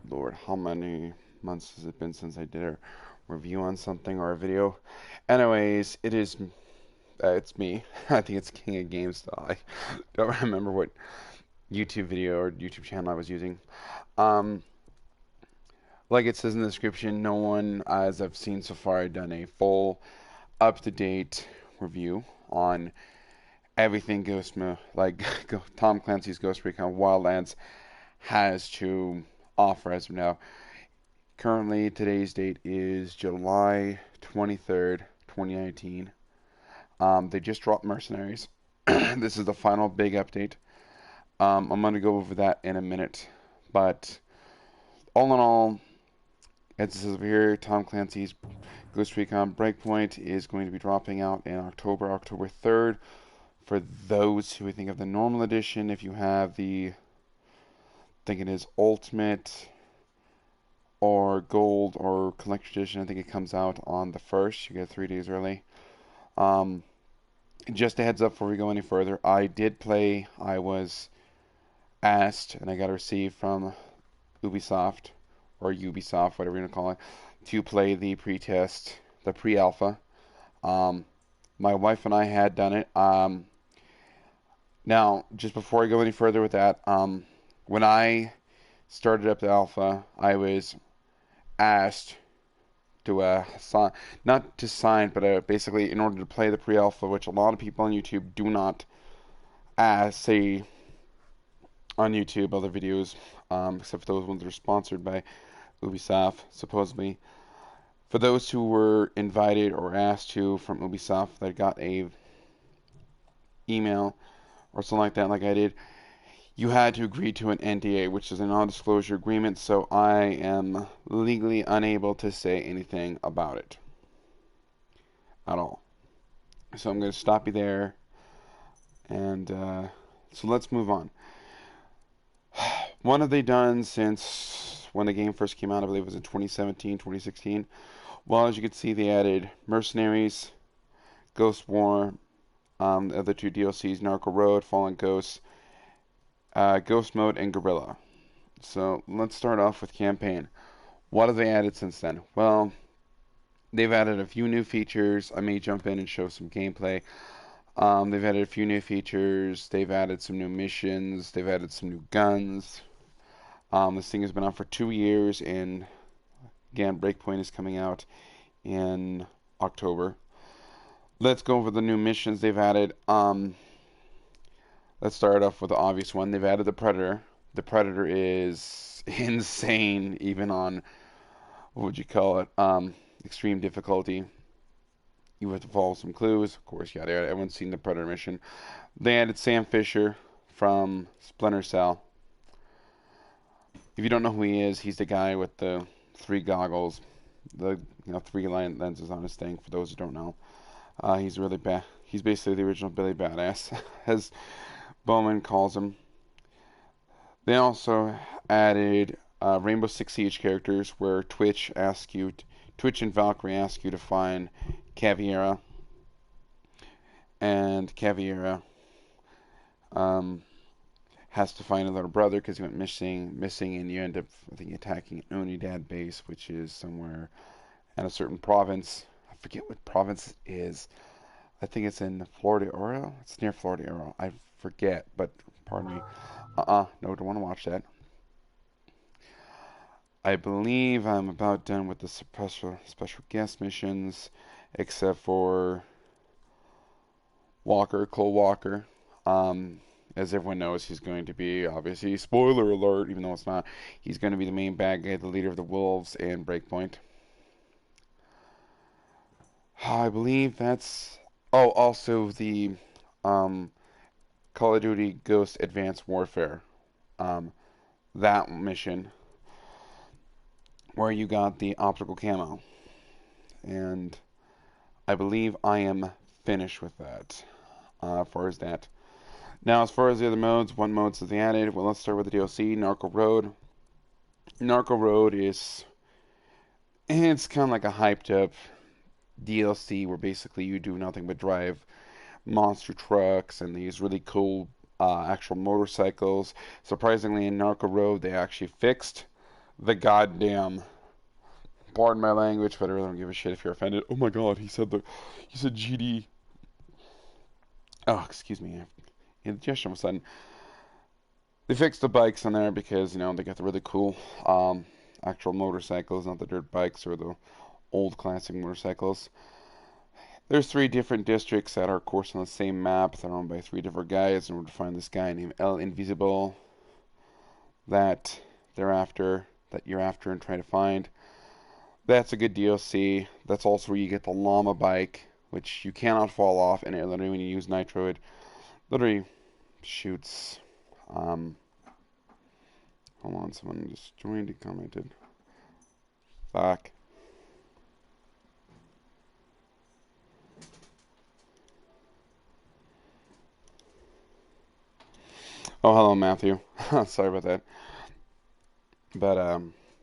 Lord, how many months has it been since I did a review on something or a video? Anyways, it's me. I think it's King of Games though. I don't remember what YouTube video or YouTube channel I was using. Um, like it says in the description, no one, as I've seen so far, had done a full, up-to-date review on everything like Tom Clancy's Ghost Recon Wildlands has to offer as of now. Currently, today's date is July 23rd, 2019. They just dropped Mercenaries. This is the final big update. I'm going to go over that in a minute. But all in all, as it says over here, Tom Clancy's Ghost Recon Breakpoint is going to be dropping out in October 3rd. For those who think of the normal edition, if you have I think it is Ultimate or Gold or Collector Edition, I think it comes out on the 1st. You get 3 days early. Um, just a heads up before we go any further, I was asked, and I got a receive from Ubisoft, or Ubisoft, whatever you want to call it, to play the pre-test, the pre-alpha. Um, my wife and I had done it. Now, just before I go any further with that, when I started up the alpha, I was asked to sign, not to sign, but basically in order to play the pre-alpha, which a lot of people on YouTube do not say on YouTube, other videos, except for those ones that are sponsored by Ubisoft, supposedly. For those who were invited or asked to from Ubisoft that got a email or something like I did, you had to agree to an NDA, which is a non-disclosure agreement, so I am legally unable to say anything about it at all. So I'm going to stop you there, and so let's move on. What have they done since when the game first came out? I believe it was in 2017, 2016. Well, as you can see, they added Mercenaries, Ghost War, the other two DLCs, Narco Road, Fallen Ghosts, Ghost Mode, and Guerrilla. So let's start off with campaign. What have they added since then? Well, they've added a few new features. I may jump in and show some gameplay. They've added a few new features. They've added some new missions. They've added some new guns. This thing has been out for 2 years, and again, Breakpoint is coming out in October. Let's go over the new missions they've added. Let's start off with the obvious one. They've added the Predator. The Predator is insane, even on, what would you call it, extreme difficulty. You have to follow some clues. Of course, yeah, everyone's seen the Predator mission. They added Sam Fisher from Splinter Cell. If you don't know who he is, he's the guy with the 3 goggles, the 3 lenses on his thing. For those who don't know, he's really bad. He's basically the original Billy Badass, as Bowman calls him. They also added Rainbow Six Siege characters, where Twitch and Valkyrie ask you to find Caveira, and Caveira has to find a little brother because he went missing, and you end up, I think, attacking Unidad base, which is somewhere in a certain province. I forget what province it is. I think it's in Florida Oro. It's near Florida Oro. I forget, but pardon me. No, don't want to watch that. I believe I'm about done with the special guest missions, except for Cole Walker. As everyone knows, he's going to be, obviously, spoiler alert, even though it's not, he's going to be the main bad guy, the leader of the Wolves in Breakpoint. I believe that's... Oh, also the Call of Duty Ghost Advanced Warfare. That mission where you got the optical camo. And I believe I am finished with that, as far as that. Now, as far as the other modes, what modes have they added? Well, let's start with the DLC, Narco Road. Narco Road it's kind of like a hyped up DLC where basically you do nothing but drive monster trucks and these really cool actual motorcycles. Surprisingly, in Narco Road, they actually fixed the goddamn, pardon my language, but I really don't give a shit if you're offended. Oh my god, he said GD. Oh, excuse me. Indigestion all of a sudden. They fixed the bikes on there because, they got the really cool actual motorcycles, not the dirt bikes or the old classic motorcycles. There's three different districts that are, of course, on the same map. They're owned by three different guys, and we're to find this guy named El Invisible that you're after and try to find. That's a good DLC. That's also where you get the llama bike, which you cannot fall off, and it literally, when you use nitro, it literally shoots. Hold on, someone just joined and commented. Fuck. Oh, hello, Matthew. Sorry about that. But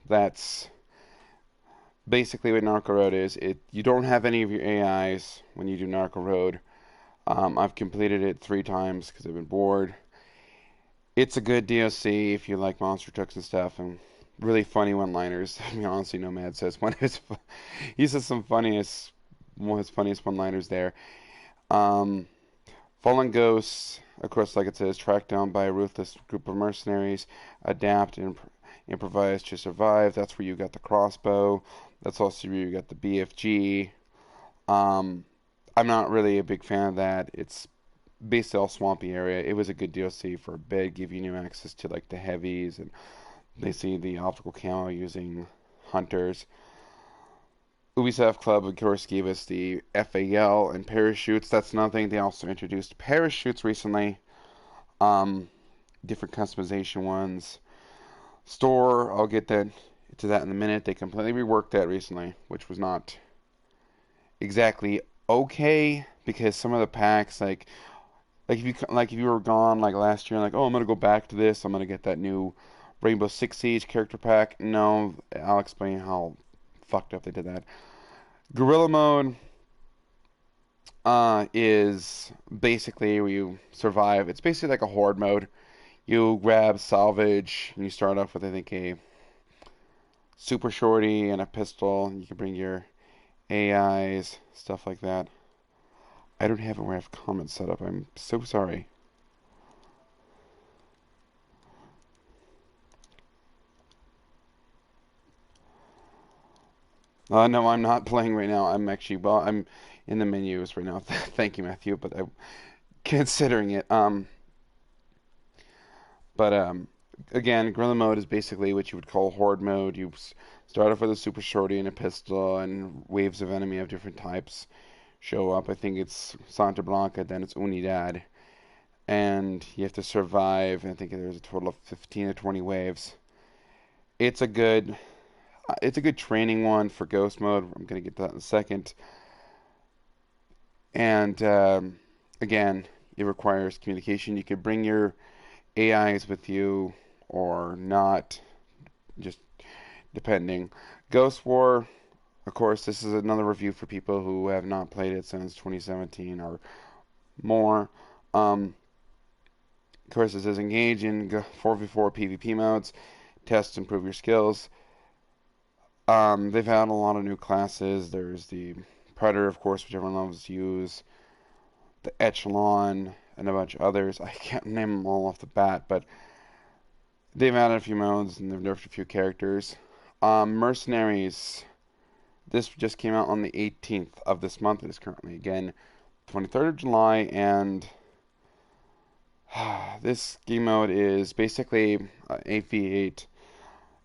that's basically what Narco Road is. You don't have any of your AIs when you do Narco Road. I've completed it 3 times because I've been bored. It's a good DLC if you like monster trucks and stuff, and really funny one-liners. I mean, honestly, Nomad says he says one of his funniest one-liners there. Um, Fallen ghosts, of course, like it says, tracked down by a ruthless group of mercenaries, adapt and improvise to survive. That's where you got the crossbow. That's also where you got the BFG. Um, I'm not really a big fan of that. It's basically all swampy area. It was a good DLC for a bit, give you new access to like the heavies, and they see the optical camo using hunters. Ubisoft Club, of course, gave us the FAL and parachutes. That's nothing. They also introduced parachutes recently. Um, Different customization ones. Store, I'll get to that in a minute. They completely reworked that recently, which was not exactly okay because some of the packs, like if you were gone like last year, like, oh, I'm gonna go back to this. I'm gonna get that new Rainbow Six Siege character pack. No, I'll explain how fucked up they did that. Guerrilla mode is basically where you survive. It's basically like a horde mode. You grab salvage, and you start off with, I think, a super shorty and a pistol. You can bring your AIs, stuff like that. I don't have it where I have comments set up. I'm so sorry. No, I'm not playing right now. I'm in the menus right now. Thank you, Matthew. But I'm considering it. But again, guerrilla mode is basically what you would call horde mode. You start off with a super shorty and a pistol, and waves of enemy of different types show up. I think it's Santa Blanca, then it's Unidad, and you have to survive. I think there's a total of 15 or 20 waves. It's a good, it's a good training one for ghost mode. I'm gonna get to that in a second. And again, it requires communication. You could bring your AIs with you or not, just depending. Ghost War, of course, this is another review for people who have not played it since 2017 or more. Of course, it says engage in 4v4 PvP modes, test, improve your skills. They've had a lot of new classes. There's the Predator, of course, which everyone loves to use, the Echelon, and a bunch of others. I can't name them all off the bat, but they've added a few modes and they've nerfed a few characters. Mercenaries. This just came out on the 18th of this month. It is currently, again, 23rd of July, and this game mode is basically 8v8.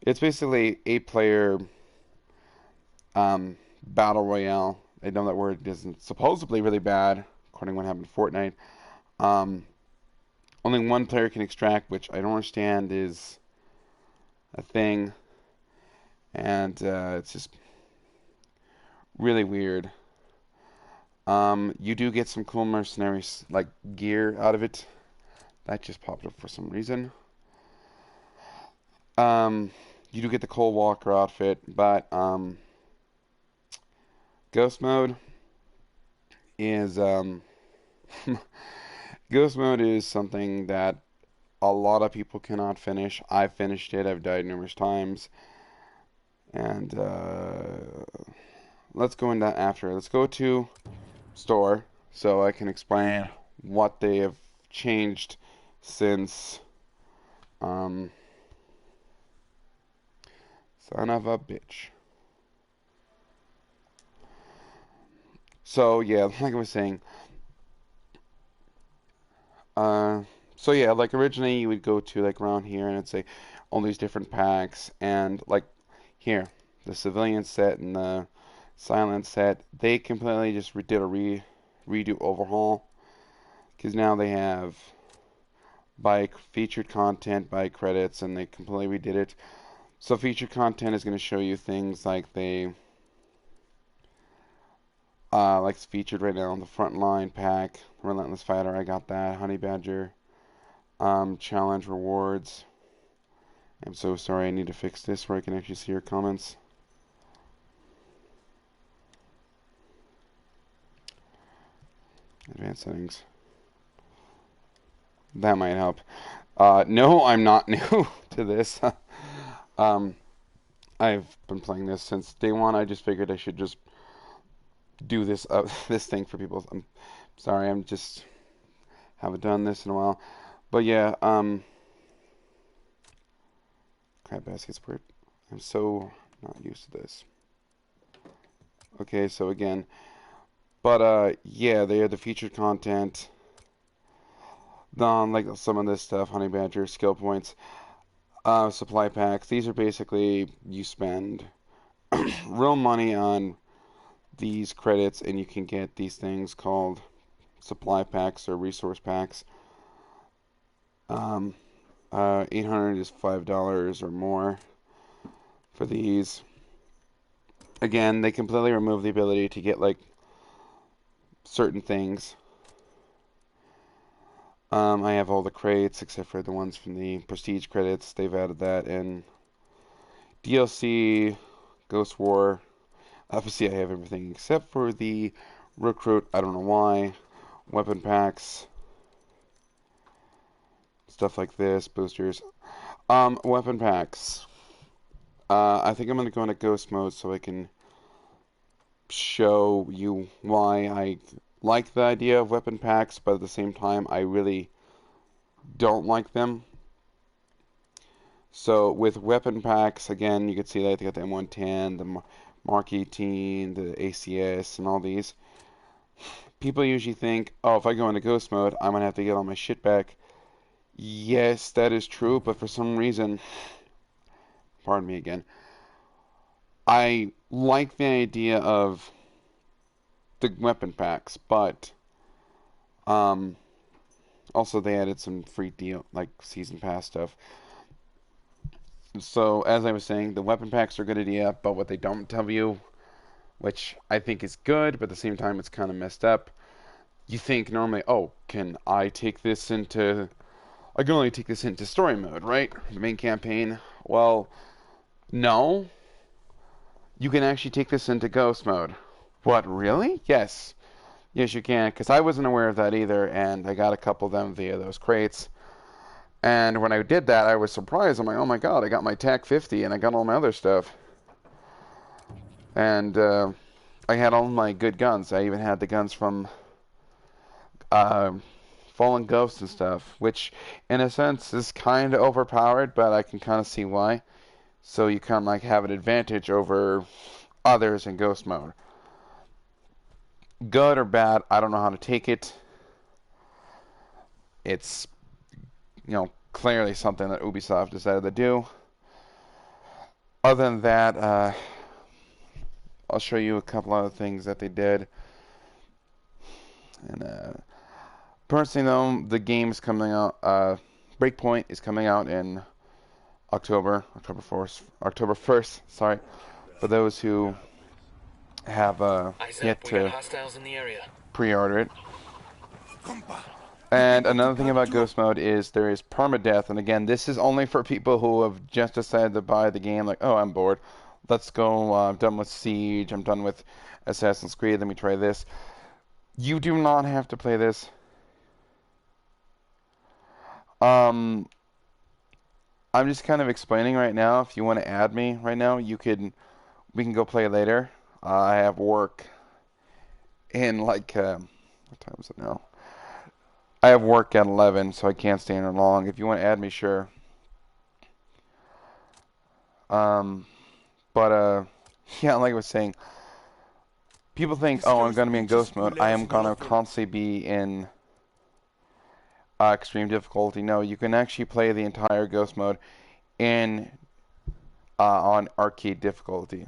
It's basically 8-player battle royale. I know that word isn't supposedly really bad, according to what happened in Fortnite. Um, Only one player can extract, which I don't understand is a thing, and it's just really weird. You do get some cool mercenaries like gear out of it. That just popped up for some reason. Um, you do get the Cold Walker outfit, but Ghost mode is Ghost mode is something that a lot of people cannot finish. I've finished it. I've died numerous times. And let's go in that after. Let's go to store so I can explain what they have changed since um, son of a bitch. So yeah, like I was saying, uh, so yeah, like originally you would go to like around here and it'd say all these different packs and like here, the civilian set and the silent set, they completely just did a redo overhaul because now they have by featured content, by credits, and they completely redid it. So featured content is going to show you things like they like it's featured right now on the Frontline pack, Relentless Fighter. I got that. Honey Badger, challenge rewards. I'm so sorry. I need to fix this where I can actually see your comments. Advanced settings. That might help. No, I'm not new to this. um, I've been playing this since day one. I just figured I should just do this this thing for people. I'm sorry. I'm just haven't done this in a while. But yeah, crab baskets were. I'm so not used to this. Okay, so again, but yeah, they are the featured content. Like some of this stuff, honey badger, skill points, supply packs. These are basically you spend real money on these credits, and you can get these things called supply packs or resource packs. 800 is $5 or more for these. Again, they completely remove the ability to get like certain things. I have all the crates except for the ones from the prestige credits. They've added that in DLC, Ghost War. Obviously, I have everything except for the recruit. I don't know why. Weapon packs, stuff like this, boosters. Weapon packs. I think I'm gonna go into ghost mode so I can show you why I like the idea of weapon packs, but at the same time, I really don't like them. So with weapon packs, again, you can see that they got the M110, the Mark 18, the ACS, and all these. People usually think, oh, if I go into ghost mode, I'm gonna have to get all my shit back. Yes, that is true, but for some reason, pardon me again, I like the idea of the weapon packs, but um, also they added some free deal like season pass stuff. So as I was saying, the weapon packs are a good idea, but what they don't tell you, which I think is good, but at the same time it's kind of messed up. You think normally, oh, can I take this into? I can only take this into story mode, right? The main campaign. Well, no. You can actually take this into ghost mode. What, really? Yes. Yes, you can, because I wasn't aware of that either, and I got a couple of them via those crates. And when I did that, I was surprised. I'm like, oh my god, I got my TAC 50 and I got all my other stuff. And I had all my good guns. I even had the guns from uh, Fallen Ghosts and stuff, which in a sense is kind of overpowered, but I can kind of see why. So you kind of like have an advantage over others in Ghost mode. Good or bad, I don't know how to take it. It's, clearly something that Ubisoft decided to do. Other than that, I'll show you a couple other things that they did. And personally, though, the game is coming out. Breakpoint is coming out in October 1st. Sorry, for those who have yet to pre-order it. And another thing about Ghost Mode is there is permadeath, and again, this is only for people who have just decided to buy the game, like, oh, I'm bored. Let's go, I'm done with Siege, I'm done with Assassin's Creed, let me try this. You do not have to play this. I'm just kind of explaining right now. If you want to add me right now, we can go play later. I have work in like what time is it now? I have work at 11, so I can't stay in there long. If you want to add me, sure. Um, but yeah, like I was saying, people think, This oh, I'm goes gonna be with in just ghost mode. I am realizing all gonna of them. constantly be in extreme difficulty. No, you can actually play the entire ghost mode in on arcade difficulty.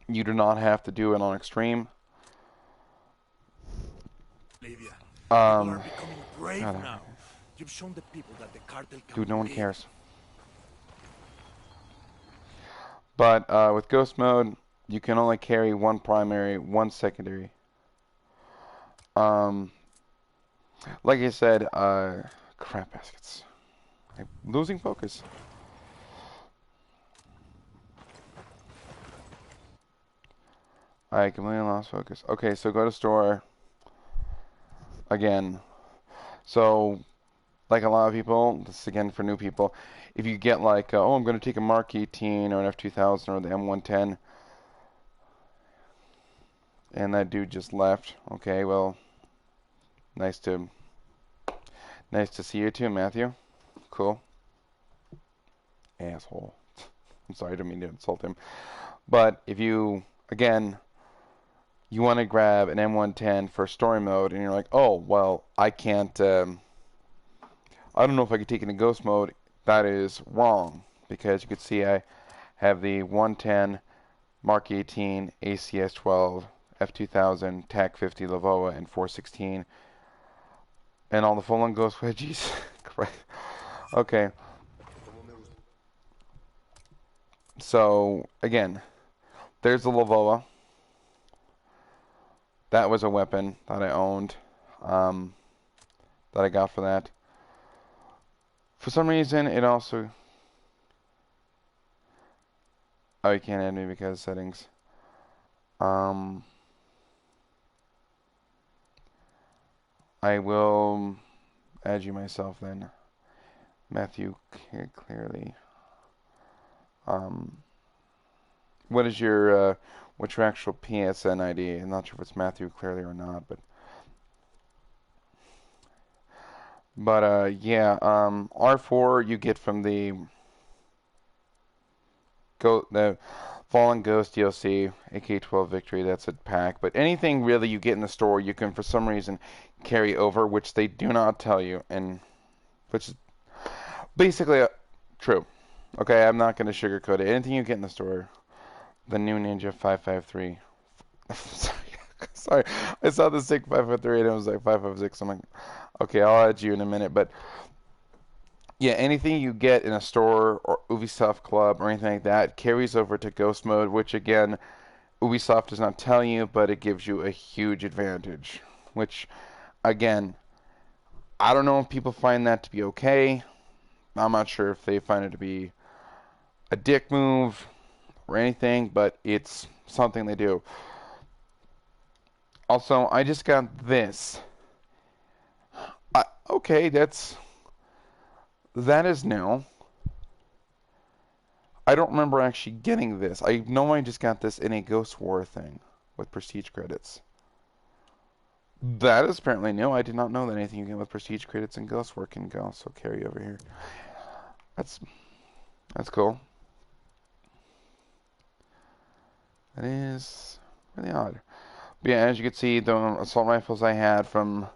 You do not have to do it on extreme. Olivia, people are Um, becoming brave God, now. You've shown the people that the cartel can dude, no one win. cares. But with ghost mode, you can only carry one primary, one secondary. Um, like I said, crap baskets. I'm losing focus. I completely lost focus. Okay, so go to store again. So, like a lot of people, this is again for new people. If you get like, oh, I'm going to take a Mark 18 or an F2000 or the M110, and that dude just left. Okay, well, nice to nice to see you too, Matthew. Cool. Asshole. I'm sorry, I didn't mean to insult him. But if you, again, you want to grab an M110 for story mode, and you're like, oh, well, I can't, I don't know if I could take it in ghost mode. That is wrong, because you can see I have the 110, Mark 18, ACS 12, F2000, TAC 50, Lavoa, and 416, and all the full-on ghost wedgies. Correct. Okay, so again, there's the Lavoa. That was a weapon that I owned, um, that I got for that. For some reason, it also... Oh, you can't add me because of settings. Um, I will add you myself then. Matthew clearly. Um, what is your what's your actual PSN ID? I'm not sure if it's Matthew clearly or not, but yeah. R4 you get from the Fallen Ghost DLC, AK-12 Victory. That's a pack. But anything really you get in the store, you can for some reason carry over, which they do not tell you, and which is basically true. Okay, I'm not going to sugarcoat it. Anything you get in the store, the new Ninja 553. Sorry, sorry. I saw the SIG 553 and it was like 556. I'm like, okay, I'll add you in a minute. But yeah, anything you get in a store or Ubisoft Club or anything like that carries over to Ghost Mode, which again, Ubisoft does not tell you, but it gives you a huge advantage. Which, again, I don't know if people find that to be okay. I'm not sure if they find it to be a dick move or anything, but it's something they do. Also, I just got this. Okay, that is new. I don't remember actually getting this. I know I just got this in a Ghost War thing with prestige credits. That is apparently new. I did not know that anything you get with prestige credits and Ghost War can go. So carry over here. That's that's cool. That is really odd. But yeah, as you can see, the assault rifles I had from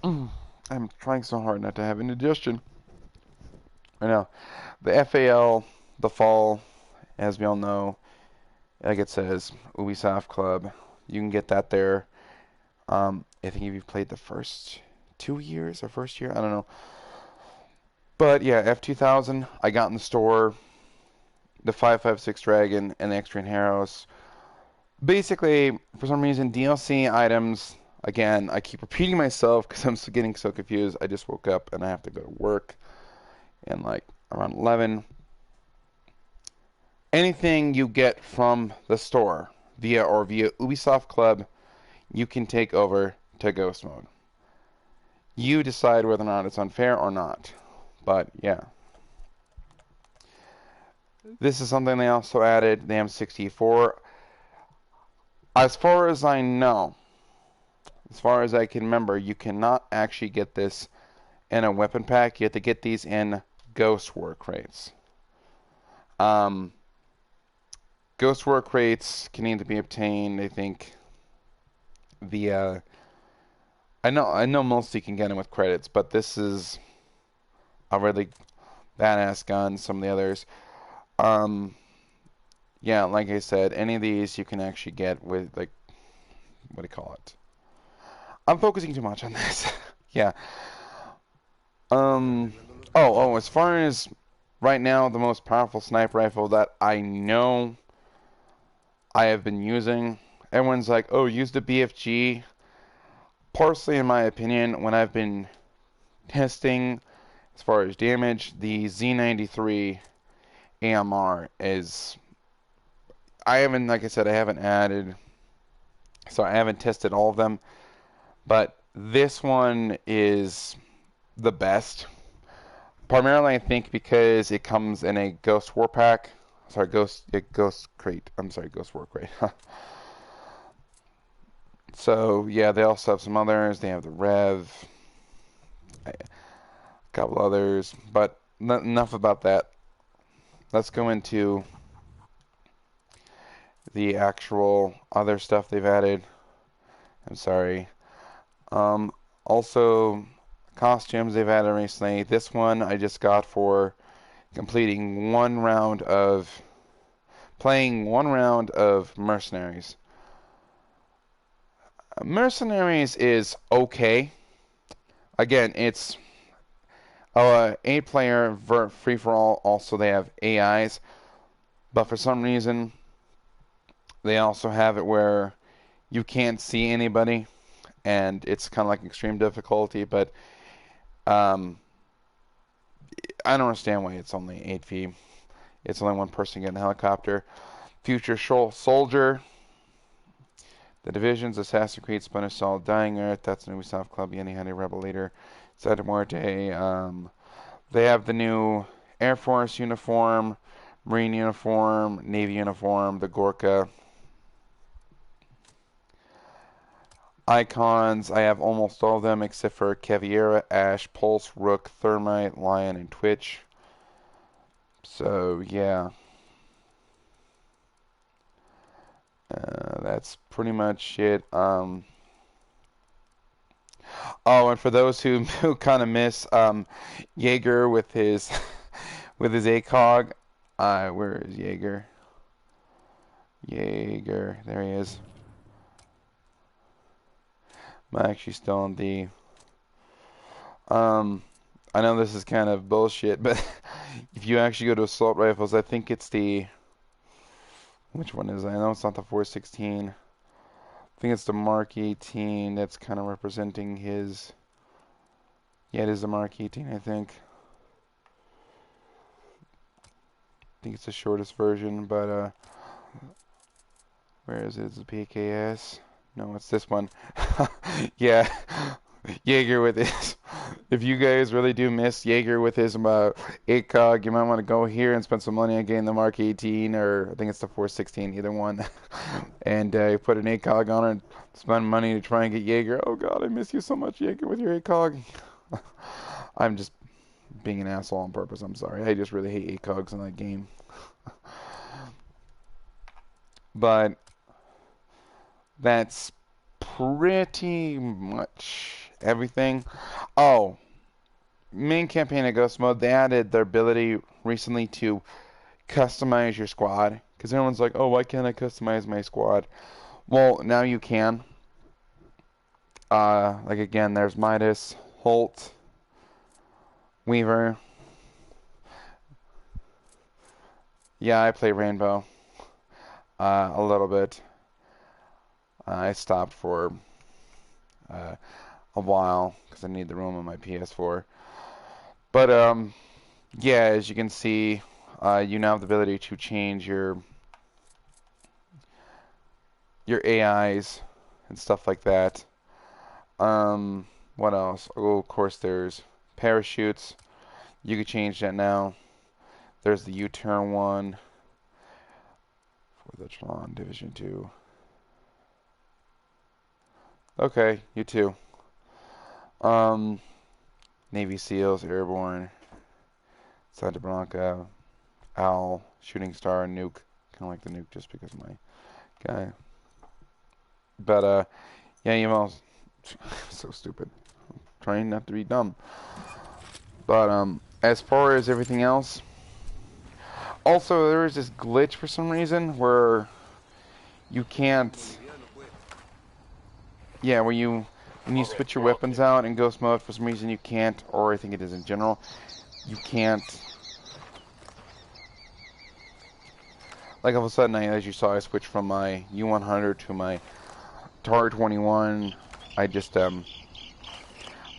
I'm trying so hard not to have indigestion. I know. The FAL, the fall, as we all know, like it says, Ubisoft Club. You can get that there. I think if you've played the first 2 years or first year, I don't know. But yeah, F2000, I got in the store, the 556 Dragon, and the X-Train Harrows. Basically, for some reason, DLC items, again, I keep repeating myself because I'm getting so confused. I just woke up and I have to go to work and like around 11. Anything you get from the store via Ubisoft Club, you can take over to Ghost Mode. You decide whether or not it's unfair or not. But yeah. This is something they also added, the M64. As far as I know, as far as I can remember, you cannot actually get this in a weapon pack. You have to get these in Ghost War crates. Um, Ghost War crates can need to be obtained, I think, via... I know mostly you can get them with credits, but this is a really badass gun. Some of the others. Um, yeah, like I said, any of these you can actually get with, like, what do you call it? I'm focusing too much on this. Yeah. Um. As far as right now, the most powerful sniper rifle that I know I have been using, everyone's like, "Oh, use the BFG." Partially, in my opinion, when I've been testing as far as damage, the Z93 AMR is. I haven't, like I said, I haven't added, so I haven't tested all of them, but this one is the best. Primarily, I think because it comes in a Ghost War pack. Sorry, Ghost Crate. I'm sorry, Ghost War Crate. So yeah, they also have some others. They have the Rev, a couple others, but enough about that. Let's go into the actual other stuff they've added. I'm sorry. Um, Also, costumes they've added recently. This one I just got for completing playing one round of Mercenaries. Mercenaries is okay. Again, it's 8-player free for all. Also, they have AIs, but for some reason, they also have it where you can't see anybody, and it's kind of like extreme difficulty. But um, I don't understand why it's only 8 feet. It's only one person getting a helicopter. Future Soldier, The Divisions, Assassin's Creed, Splinter Cell, Dying Earth. That's an Ubisoft Club, Yeni Honey Rebel Leader, Santa Muerte. They have the new Air Force uniform, Marine uniform, Navy uniform, the Gorka. Icons, I have almost all of them except for Caviera, Ash, Pulse, Rook, Thermite, Lion, and Twitch. So, yeah. That's pretty much it. And for those who, who kind of miss, Jaeger with his with his ACOG. Where is Jaeger? Jaeger, there he is. I'm actually still on D. Um, I know this is kind of bullshit, but if you actually go to assault rifles, I think it's the which one is it? I know it's not the 416. I think it's the Mark 18 that's kind of representing his. Yeah, it is the Mark 18, I think. I think it's the shortest version, but where is it? It's the PKS. No, it's this one. Yeah, Jaeger with his. If you guys really do miss Jaeger with his ACOG, you might want to go here and spend some money on getting the Mark 18, or I think it's the 416, either one. And put an ACOG on it and spend money to try and get Jaeger. Oh god, I miss you so much, Jaeger, with your ACOG. I'm just being an asshole on purpose. I'm sorry. I just really hate ACOGs in that game. But that's pretty much everything. Oh, main campaign of Ghost Mode, they added their ability recently to customize your squad. Because everyone's like, oh, why can't I customize my squad? Well, now you can. Like again, there's Midas, Holt, Weaver. Yeah, I play Rainbow a little bit. I stopped for uh, a while because I need the room on my PS4. But yeah, as you can see, you now have the ability to change your AIs and stuff like that. Um, What else? Oh, of course, there's parachutes. You could change that now. There's the U-turn one for the Tron Division 2. Okay, you too. Navy SEALs, Airborne, Santa Blanca, Owl, Shooting Star, Nuke. Kind of like the Nuke just because of my guy. But, yeah, you know, so stupid. I'm trying not to be dumb. But, as far as everything else, also there was this glitch for some reason where you can't, yeah, when you switch your weapons out in Ghost Mode, for some reason you can't, or I think it is in general, you can't, like all of a sudden, as you saw, I switched from my U100 to my TAR 21. I just,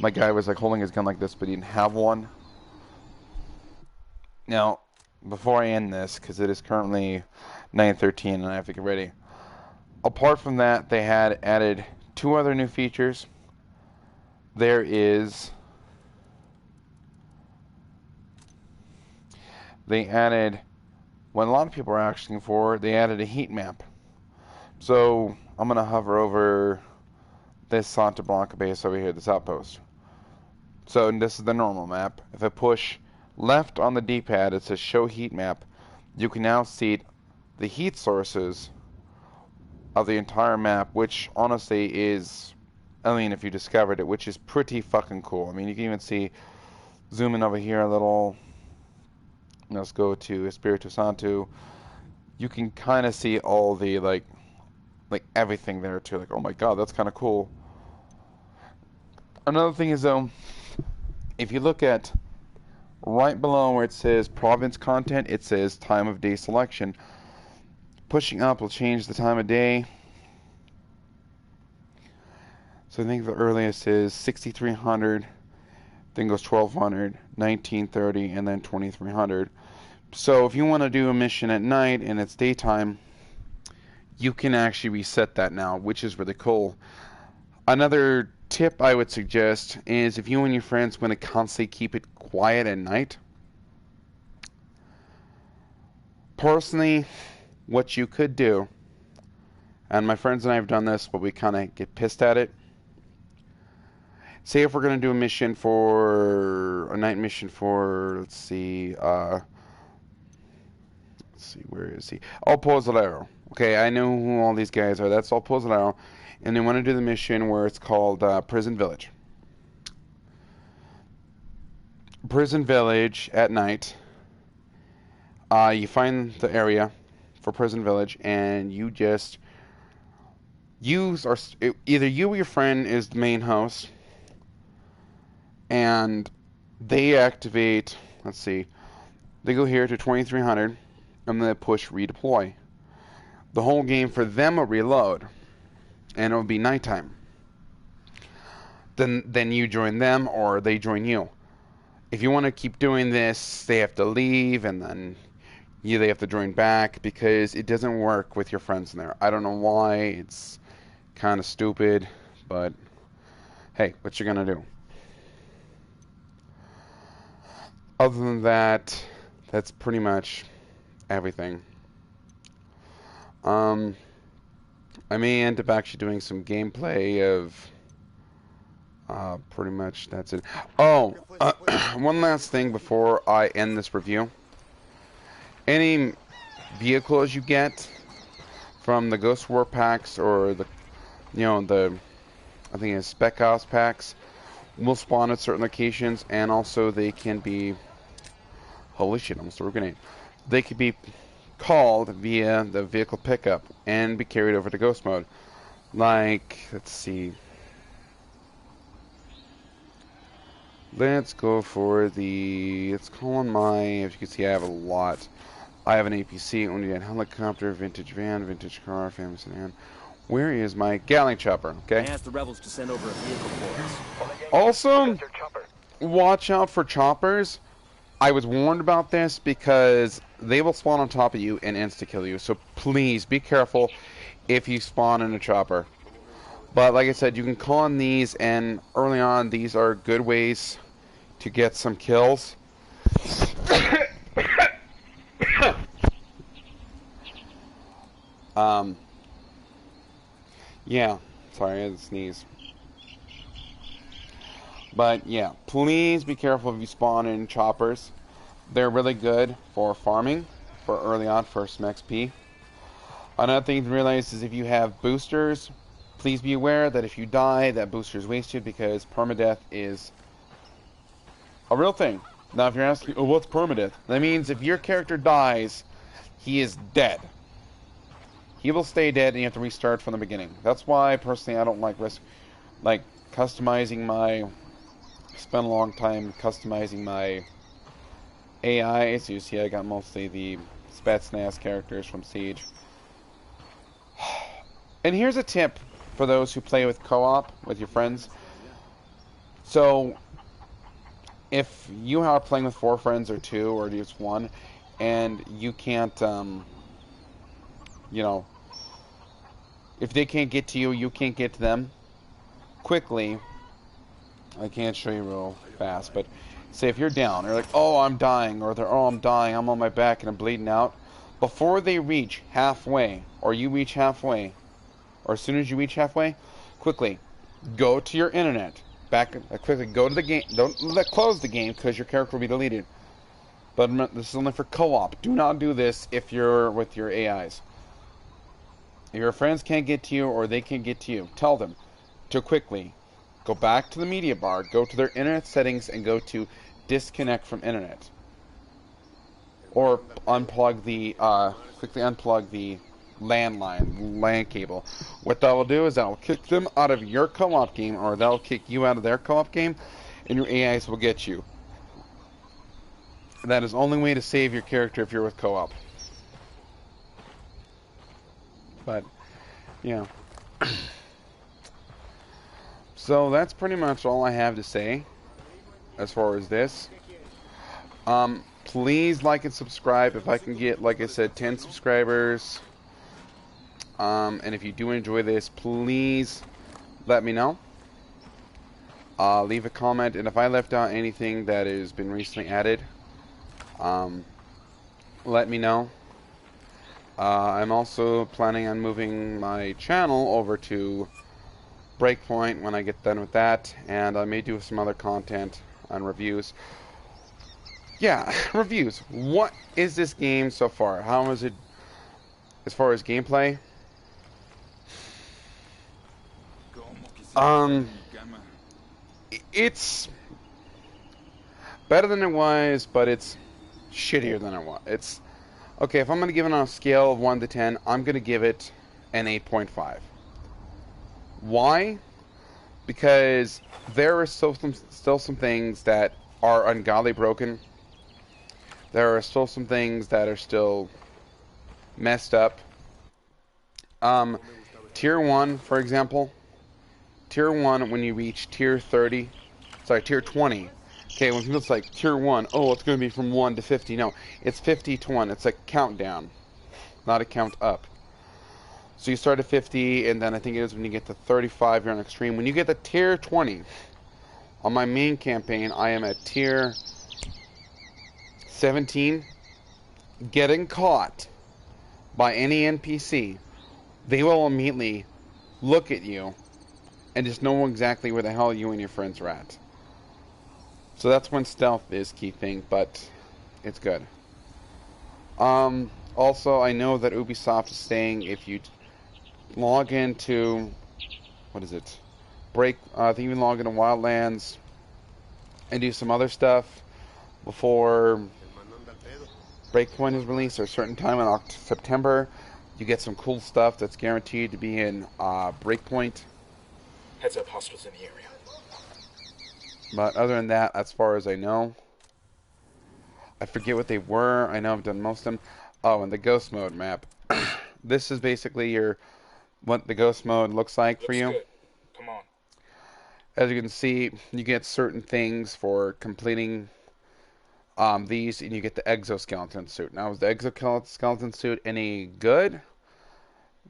my guy was like holding his gun like this, but he didn't have one. Now, before I end this, because it is currently 9:13 and I have to get ready, apart from that, they had added 2 other new features. There is, they added, what a lot of people are asking for, they added a heat map. So, I'm going to hover over this Santa Blanca base over here, this outpost. So, this is the normal map. If I push left on the D-pad, it says show heat map. You can now see the heat sources of the entire map, which honestly is, I mean, if you discovered it, which is pretty fucking cool. I mean, you can even see, zoom in over here a little. Let's go to Espiritu Santo. You can kind of see all the, like everything there too. Like, oh my god, that's kind of cool. Another thing is, though, if you look at right below where it says province content, it says time of day selection. Pushing up will change the time of day. So I think the earliest is 6300, then goes 1200, 1930, and then 2300. So if you want to do a mission at night and it's daytime, you can actually reset that now, which is really cool. Another tip I would suggest is if you and your friends want to constantly keep it quiet at night, personally, what you could do, and my friends and I have done this, but we kind of get pissed at it. Say if we're going to do a mission for, a night mission for, let's see, where is he? El Pozolero. Okay, I know who all these guys are. That's El Pozolero. And they want to do the mission where it's called Prison Village. Prison Village at night. You find the area for Prison Village, and you just use, or either you or your friend is the main host, and they activate, let's see, they go here to 2300, and then they push redeploy. The whole game for them will reload, and it'll be nighttime. Then you join them, or they join you. If you want to keep doing this, they have to leave, and then they have to join back, because it doesn't work with your friends in there. I don't know why. It's kind of stupid, but hey, what you gonna do? Other than that, that's pretty much everything. I may end up actually doing some gameplay of pretty much that's it. Oh, one last thing before I end this review. Any vehicles you get from the Ghost War packs or the, I think it's Spec Ops packs, will spawn at certain locations, and also they can be, holy shit, almost threw a grenade. They could be called via the vehicle pickup and be carried over to Ghost Mode. Like, let's see. Let's go for the, let's call on my, as you can see I have a lot. I have an APC, Unidad helicopter, vintage van, vintage car, family sedan. Where is my Gatling chopper? Okay. I asked the rebels to send over a vehicle for us. Also, watch out for choppers. I was warned about this because they will spawn on top of you and insta-kill you. So please be careful if you spawn in a chopper. But like I said, you can call on these, and early on, these are good ways to get some kills. um, yeah, sorry, I had to sneeze. But yeah, please be careful if you spawn in choppers. They're really good for farming, for early on for some XP. Another thing to realize is if you have boosters, please be aware that if you die, that booster is wasted because permadeath is a real thing. Now, if you're asking, oh, what's permadeath? That means if your character dies, he is dead. He will stay dead, and you have to restart from the beginning. That's why, personally, I don't like customizing my. Spent a long time customizing my AI. As you see, I got mostly the Spetsnaz characters from Siege. And here's a tip for those who play with co-op with your friends. So, if you are playing with 4 friends or 2 or just 1, and you can't, you know, if they can't get to you, you can't get to them quickly. I can't show you real fast, but say if you're down, they're like, oh, I'm dying, or they're, oh, I'm dying, I'm on my back and I'm bleeding out. Before they reach halfway, or you reach halfway, or as soon as you reach halfway, quickly go to your internet. Quickly go to the game. Don't close the game because your character will be deleted. But this is only for co-op. Do not do this if you're with your AIs. If your friends can't get to you or they can't get to you, tell them to quickly go back to the media bar, go to their internet settings, and go to disconnect from internet. Or unplug the, quickly unplug the LAN cable. What that will do is that will kick them out of your co-op game, or that will kick you out of their co-op game, and your AIs will get you. That is the only way to save your character if you're with co-op. But, yeah. So that's pretty much all I have to say as far as this. Please like and subscribe if I can get, like I said, 10 subscribers. And if you do enjoy this, please let me know. Leave a comment, and if I left out anything that has been recently added, let me know. I'm also planning on moving my channel over to Breakpoint when I get done with that, and I may do some other content on reviews. Yeah, reviews. What is this game so far? How is it as far as gameplay? It's better than it was, but it's shittier than it was. It's okay. If I'm gonna give it on a scale of 1 to 10, I'm gonna give it an 8.5. Why? Because there are still some things that are ungodly broken. There are still some things that are still messed up. Tier 1, for example. Tier 1, when you reach tier 30, sorry, tier 20. Okay, when people say like tier 1, oh, it's going to be from 1 to 50. No, it's 50 to 1. It's a countdown, not a count up. So you start at 50, and then I think it is when you get to 35, you're on extreme. When you get to tier 20, on my main campaign, I am at tier 17. Getting caught by any NPC, they will immediately look at you and just know exactly where the hell you and your friends are at. So that's when stealth is key thing, but it's good. Also, I know that Ubisoft is saying if you log into, what is it? I think you can log into Wildlands and do some other stuff before Breakpoint is released, or a certain time in September. You get some cool stuff that's guaranteed to be in Breakpoint. Heads up, hostiles in the area. But other than that, as far as I know, I forget what they were. I know I've done most of them. Oh, and the ghost mode map. This is basically what the ghost mode looks like for you. Good. Come on. As you can see, you get certain things for completing these, and you get the exoskeleton suit. Now, is the exoskeleton suit any good?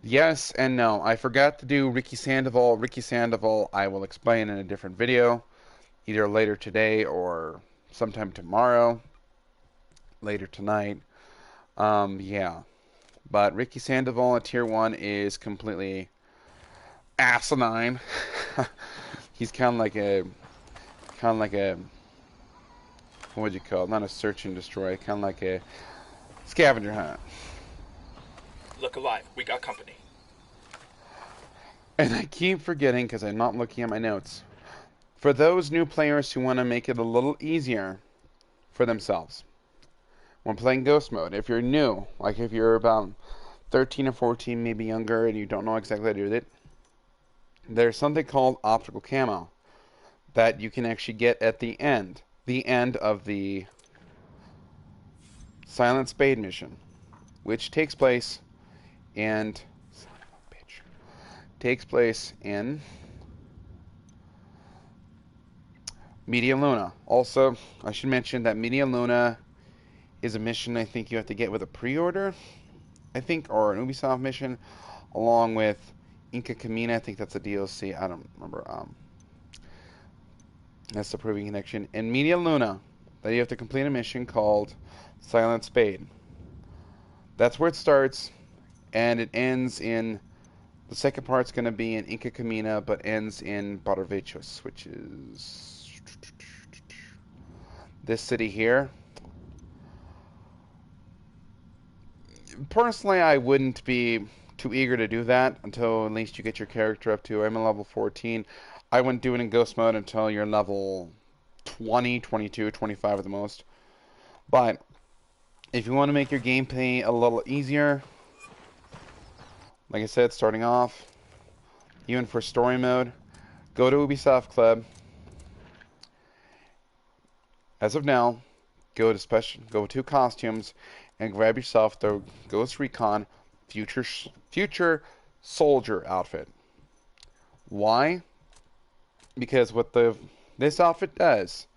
Yes and no. I forgot to do Ricky Sandoval. Ricky Sandoval, I will explain in a different video, either later today or sometime tomorrow, later tonight. Yeah. But Ricky Sandoval at Tier 1 is completely asinine. He's kind of like a, what would you call it? Not a search and destroy, kind of like a scavenger hunt. Look alive. We got company. And I keep forgetting because I'm not looking at my notes. For those new players who want to make it a little easier for themselves when playing Ghost Mode, if you're new, like if you're about 13 or 14, maybe younger, and you don't know exactly how to do it, there's something called optical camo that you can actually get at the end of the Silent Spade mission, which in takes place in Media Luna. Also, I should mention that Media Luna is a mission I think you have to get with a pre-order, I think, or an Ubisoft mission, along with Inca Camina. I think that's a DLC. I don't remember. That's the Proving Connection. In Media Luna, that you have to complete a mission called Silent Spade. That's where it starts, and it ends in. The second part's going to be in Inca Camina, but ends in Barravechos, which is this city here. Personally, I wouldn't be too eager to do that until at least you get your character up to. I'm a level 14. I wouldn't do it in Ghost Mode until you're level 20, 22, 25 at the most. But if you want to make your gameplay a little easier, like I said, starting off, even for story mode, go to Ubisoft Club. As of now, go to costumes and grab yourself the Ghost Recon future soldier outfit. Why? Because what this outfit does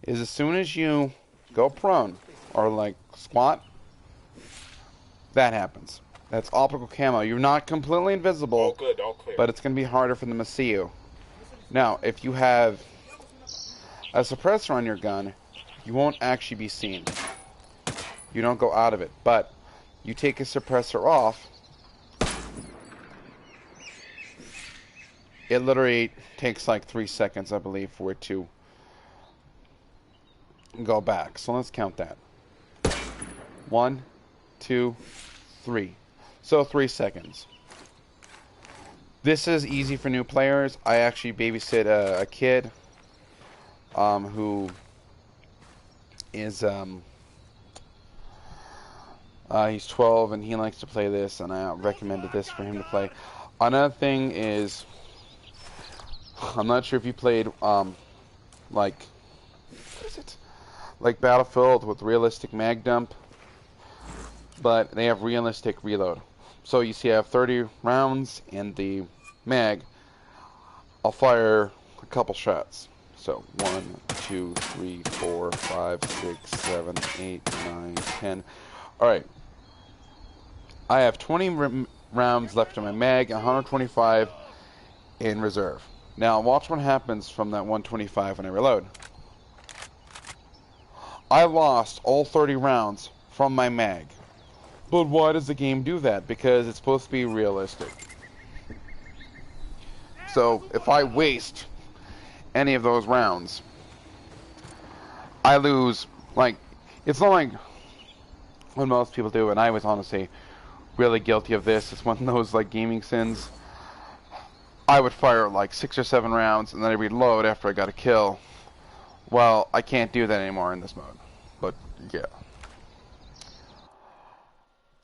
is as soon as you go prone or like squat, that happens. That's optical camo. You're not completely All invisible, good. All clear. but it's going to be harder for them to see you. Now, if you have a suppressor on your gun, you won't actually be seen. You don't go out of it, but you take a suppressor off, it literally takes like 3 seconds, I believe, for it to go back. So let's count that. 1, 2, 3. So 3 seconds. This is easy for new players. I actually babysit a kid who is he's 12 and he likes to play this, and I recommended this for him to play. Another thing is, I'm not sure if you played like what is it? Like Battlefield with realistic mag dump, but they have realistic reload. So you see I have 30 rounds in the mag. I'll fire a couple shots. So 1, 2, 3, 4, 5, 6, 7, 8, 9, 10. Alright. I have 20 rounds left in my mag, 125 in reserve. Now watch what happens from that 125 when I reload. I lost all 30 rounds from my mag. But why does the game do that? Because it's supposed to be realistic. So if I waste any of those rounds, I lose. Like, it's not like what most people do, and I was honestly really guilty of this. It's one of those like gaming sins. I would fire like 6 or 7 rounds and then I'd reload after I got a kill. Well, I can't do that anymore in this mode. But yeah,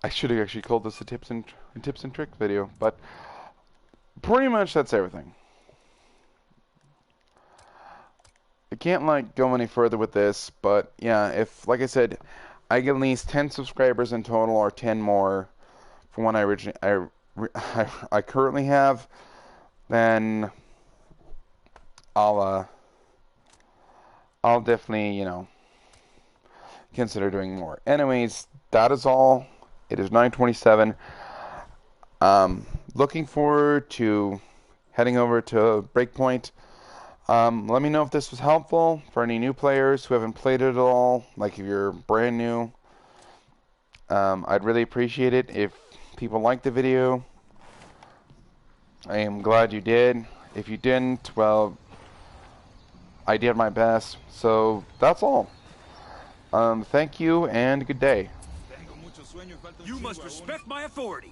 I should have actually called this a tips and trick video. But pretty much that's everything. I can't like go any further with this, but yeah, if like I said, I get at least 10 subscribers in total or 10 more from what I currently have, then I'll definitely, consider doing more. Anyways, that is all. It is 9:27. Looking forward to heading over to Breakpoint. Let me know if this was helpful for any new players who haven't played it at all. Like if you're brand new, I'd really appreciate it if people liked the video. I am glad you did. If you didn't, well, I did my best. So that's all. Thank you and good day. You must respect my authority.